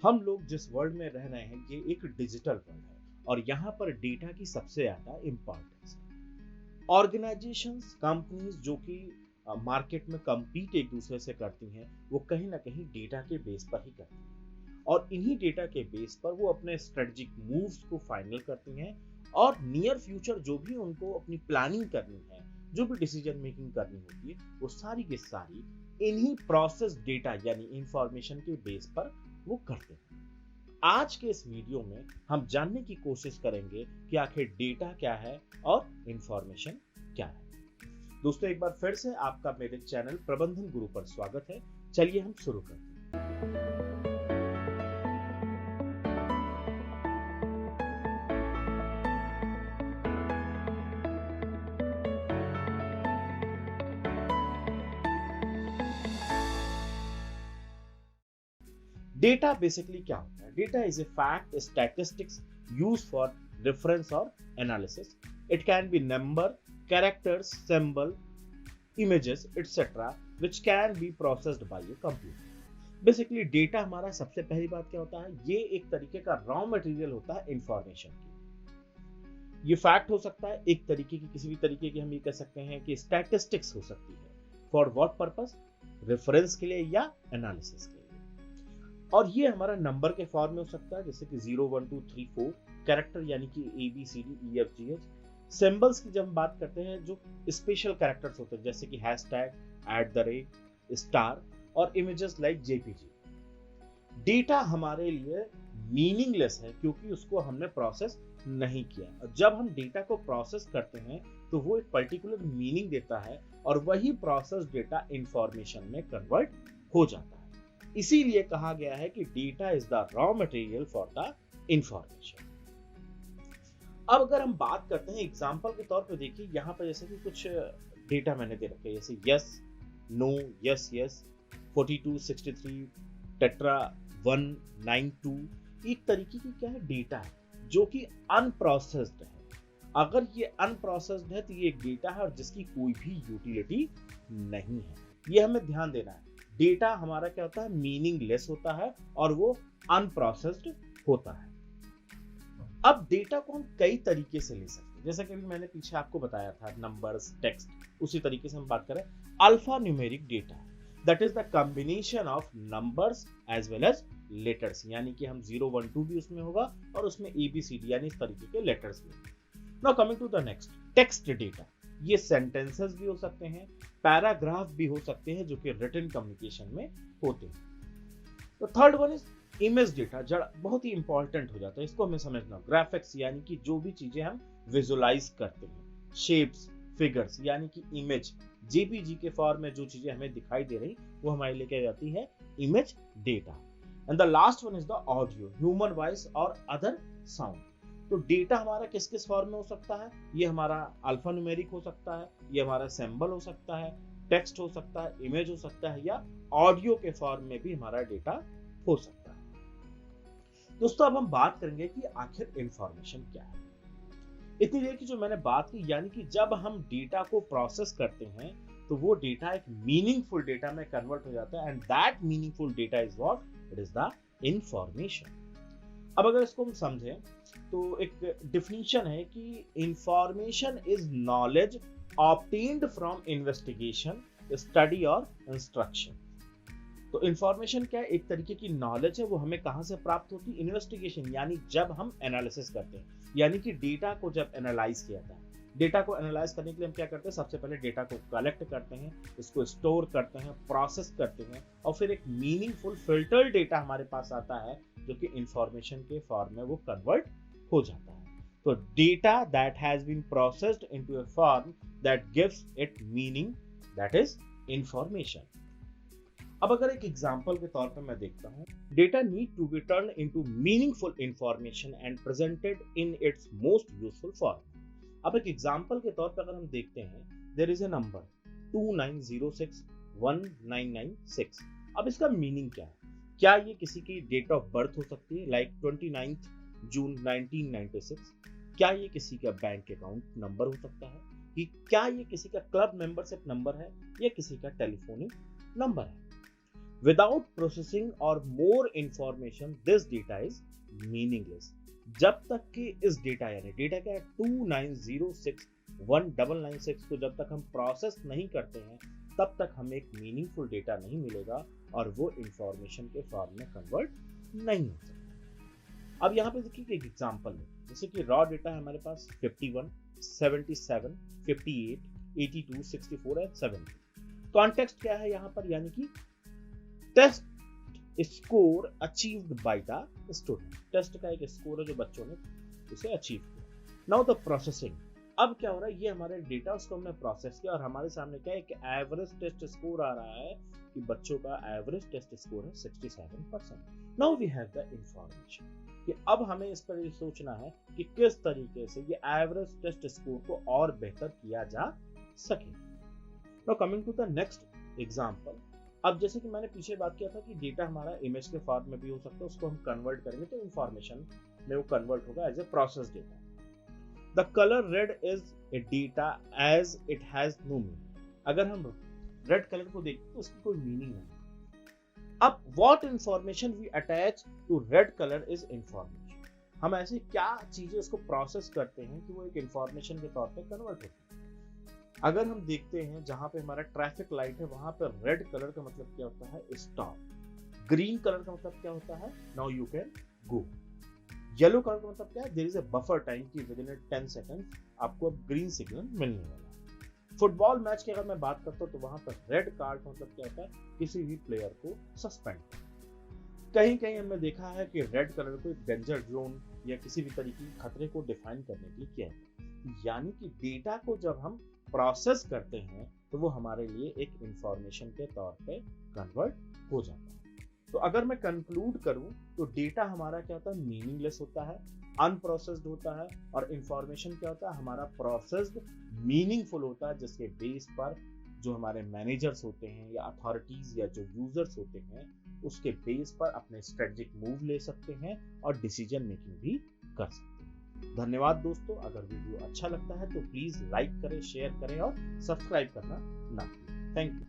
हम लोग जिस वर्ल्ड में रह रहे हैं ये एक डिजिटल वर्ल्ड है और यहाँ पर डेटा की सबसे ज्यादा इंपॉर्टेंस है। ऑर्गेनाइजेशंस, कंपनीज जो कि मार्केट में compete एक दूसरे से करती हैं, वो कहीं ना कहीं डेटा के बेस पर ही करती हैं और इन्हीं डेटा के बेस पर वो अपने स्ट्रेटेजिक मूव्स को फाइनल करती हैं और नियर फ्यूचर जो भी उनको अपनी प्लानिंग करनी है, जो भी डिसीजन मेकिंग करनी होती है, वो सारी की सारी इन्हीं प्रोसेस डेटा यानी इंफॉर्मेशन के बेस पर वो करते हैं। आज के इस वीडियो में हम जानने की कोशिश करेंगे कि आखिर डेटा क्या है और इंफॉर्मेशन क्या है। दोस्तों, एक बार फिर से आपका मेरे चैनल प्रबंधन गुरु पर स्वागत है। चलिए हम शुरू करते हैं। डेटा बेसिकली क्या होता है? Data is a fact, statistics used for reference और analysis. It can be number, characters, symbol, images etc. which can be processed by a computer. Basically data हमारा सबसे पहली बात क्या होता है, ये एक तरीके का रॉ मटेरियल होता है इंफॉर्मेशन की। ये फैक्ट हो सकता है, एक तरीके की, किसी भी तरीके की हम ये कह सकते हैं कि स्टैटिस्टिक्स हो सकती है। For what purpose? रेफरेंस के लिए या एनालिसिस के लिए। और ये हमारा नंबर के फॉर्म में हो सकता है, जैसे कि 0 1 2 3 4। कैरेक्टर यानी कि ABCD EFGH। सिंबल्स की जब हम बात करते हैं, जो स्पेशल कैरेक्टर्स होते हैं, जैसे कि हैशटैग, @ और इमेजेस लाइक JPG। डेटा हमारे लिए मीनिंगलेस है क्योंकि उसको हमने प्रोसेस नहीं किया। और जब हम डेटा को प्रोसेस करते हैं तो वो एक पर्टिकुलर मीनिंग देता है और वही प्रोसेस डेटा इंफॉर्मेशन में कन्वर्ट हो जाता है। इसीलिए कहा गया है कि data is the raw material for the information. अब अगर हम बात करते हैं एग्जाम्पल के तौर पे, देखिए यहाँ पर जैसे कि कुछ डेटा मैंने दे रखे हैं, जैसे yes, no, yes yes, 42 63, tetra 192। एक तरीके की क्या है, डेटा है जो कि अनप्रोसेस्ड है। अगर ये अनप्रोसेस्ड है तो ये एक डेटा है और जिसकी कोई भी यूटिलिटी नहीं है। ये हमें ध्यान देना है। डेटा हमारा क्या होता है, मीनिंगलेस होता है और वो अनप्रोसेस्ड होता है। अब डेटा को हम कई तरीके से ले सकते हैं, जैसा कि मैंने पीछे आपको बताया था, नंबर्स, टेक्स्ट। उसी तरीके से हम बात करें alpha numeric data, that is the combination of numbers as well as letters, यानी कि हम 0 1 2 भी उसमें होगा और उसमें ABCD यानी इस तरीके के लेटर्स भी। Now coming to the next, text data. ये सेंटेंसेस भी हो सकते हैं, पैराग्राफ भी हो सकते हैं, जो कि रिटन कम्युनिकेशन में होते हैं। तो third one is image data, जड़ बहुत ही इंपॉर्टेंट हो जाता है, इसको हमें समझना। ग्राफिक्स यानी कि जो भी चीजें हम विजुअलाइज करते हैं, शेप्स, फिगर्स यानी कि इमेज, JPG के फॉर्म में जो चीजें हमें दिखाई दे रही वो हमारे लिए क्या जाती है, image data. And the last one is the audio, human voice और अदर साउंड। तो डेटा हमारा किस किस फॉर्म में हो सकता है? ये हमारा अल्फा न्यूमेरिक हो सकता है, ये हमारा सिंबल हो सकता है, टेक्स्ट हो सकता है, इमेज हो सकता है, या ऑडियो के फॉर्म में भी हमारा डेटा हो सकता है। दोस्तों, अब हम बात करेंगे कि आखिर इंफॉर्मेशन क्या है। इतनी देर की जो मैंने बात की, यानी कि जब हम डेटा को प्रोसेस करते हैं तो वो डेटा एक मीनिंगफुल डेटा में कन्वर्ट हो जाता है, and that meaningful data is what? It is the information. अब अगर इसको हम समझें तो एक डिफिनीशन है कि information is knowledge obtained from investigation, study और इंस्ट्रक्शन। तो इंफॉर्मेशन क्या है? एक तरीके की नॉलेज है, वो हमें कहां से प्राप्त होती है? इन्वेस्टिगेशन, यानी जब हम एनालिसिस करते हैं, यानी कि डेटा को जब एनालाइज किया जाता है। डेटा को एनालाइज करने के लिए हम क्या करते हैं? सबसे पहले डेटा को कलेक्ट करते हैं, इसको स्टोर करते हैं, प्रोसेस करते हैं, और फिर एक मीनिंगफुल फिल्टर्ड डेटा हमारे पास आता है जो कि इंफॉर्मेशन के फॉर्म में वो कन्वर्ट हो जाता है। तो data that has been processed into a form that gives it meaning, that is information. अब अगर एक एग्जांपल के तौर पर मैं देखता हूं, data need to be turn into meaningful information and presented in its most useful form. अब एक एग्जांपल के तौर पर अगर हम देखते हैं, देयर इज अ नंबर 29061996। अब इसका मीनिंग क्या है? क्या ये किसी की डेट ऑफ बर्थ हो सकती है, लाइक 29 जून 1996? क्या ये किसी का बैंक अकाउंट नंबर हो सकता है? कि क्या ये किसी का क्लब मेंबरशिप नंबर है या किसी का टेलीफोनिक नंबर है? Without processing or more information, this data is meaningless. जब तक कि इस डेटा यानी डेटा क्या है 290619996 को जब तक हम प्रोसेस नहीं करते हैं तब तक हमें एक मीनिंगफुल डेटा नहीं मिलेगा और वो इंफॉर्मेशन के फॉर्म में कन्वर्ट नहीं हो सकता। अब यहाँ पे देखिए एक एग्जांपल है, जैसे कि रॉ डेटा है हमारे पास 51, 77, 58, 82, 64 एंड 70। कॉन्टेक्स्ट क्या है यहाँ पर, यानी कि test score achieved by the student. Test का एक स्कोर है जो बच्चों ने उसे अचीव किया। नाउ द प्रोसेसिंग, अब क्या हो रहा है, ये हमारे डेटा उसको हमने प्रोसेस किया और हमारे सामने क्या है कि एवरेज टेस्ट स्कोर आ रहा है कि बच्चों का एवरेज टेस्ट स्कोर है 67%। Now we have the information कि अब हमें इस पर ये सोचना है कि किस तरीके से ये एवरेज टेस्ट स्कोर को और बेहतर किया जा सके। Now coming to the next example, अब जैसे कि मैंने पीछे बात किया था कि डेटा हमारा इमेज के फॉर्म में भी हो सकता है, उसको हम कन्वर्ट करेंगे तो इंफॉर्मेशन में वो कन्वर्ट होगा as a process data. The colour red is a data as it has no meaning. अगर हम रेड कलर को देखते तो उसकी कोई मीनिंग नहीं। अब what information we attach to red colour is information. हम ऐसे क्या चीजें उसको प्रोसेस करते हैं कि वो एक इंफॉर्मेशन के तौर पे कन्वर्ट होती है। अगर हम देखते हैं जहां पे हमारा ट्रैफिक लाइट है वहां पर रेड कलर का मतलब क्या होता है, स्टॉप। ग्रीन कलर का मतलब क्या होता है, now you can go. Yellow colour का मतलब क्या है, there is a buffer time की विद इन 10 सेकंड आपको अब ग्रीन सिग्नल मिलने वाला है। फुटबॉल मैच की अगर मैं बात करता हूं तो वहां पर रेड कार्ड का मतलब क्या होता है, किसी भी प्लेयर को सस्पेंड। कहीं कहीं हमने देखा है कि रेड कलर को एक डेंजर जोन या किसी भी तरीके के खतरे को डिफाइन करने के लिए किया है। यानी कि डेटा को जब हम प्रोसेस करते हैं तो वो हमारे लिए एक इंफॉर्मेशन के तौर पे कन्वर्ट हो जाता है। तो अगर मैं कंक्लूड करूं तो डेटा हमारा क्या होता है, मीनिंगलेस होता है, अनप्रोसेस्ड होता है, और इंफॉर्मेशन क्या होता है हमारा प्रोसेस्ड मीनिंगफुल होता है, जिसके बेस पर जो हमारे मैनेजर्स होते हैं या अथॉरिटीज या जो यूजर्स होते हैं उसके बेस पर अपने स्ट्रेटेजिक मूव ले सकते हैं और डिसीजन मेकिंग भी कर सकते हैं। धन्यवाद दोस्तों, अगर वीडियो अच्छा लगता है तो प्लीज लाइक करें, शेयर करें और सब्सक्राइब करना ना भूलें। Thank you.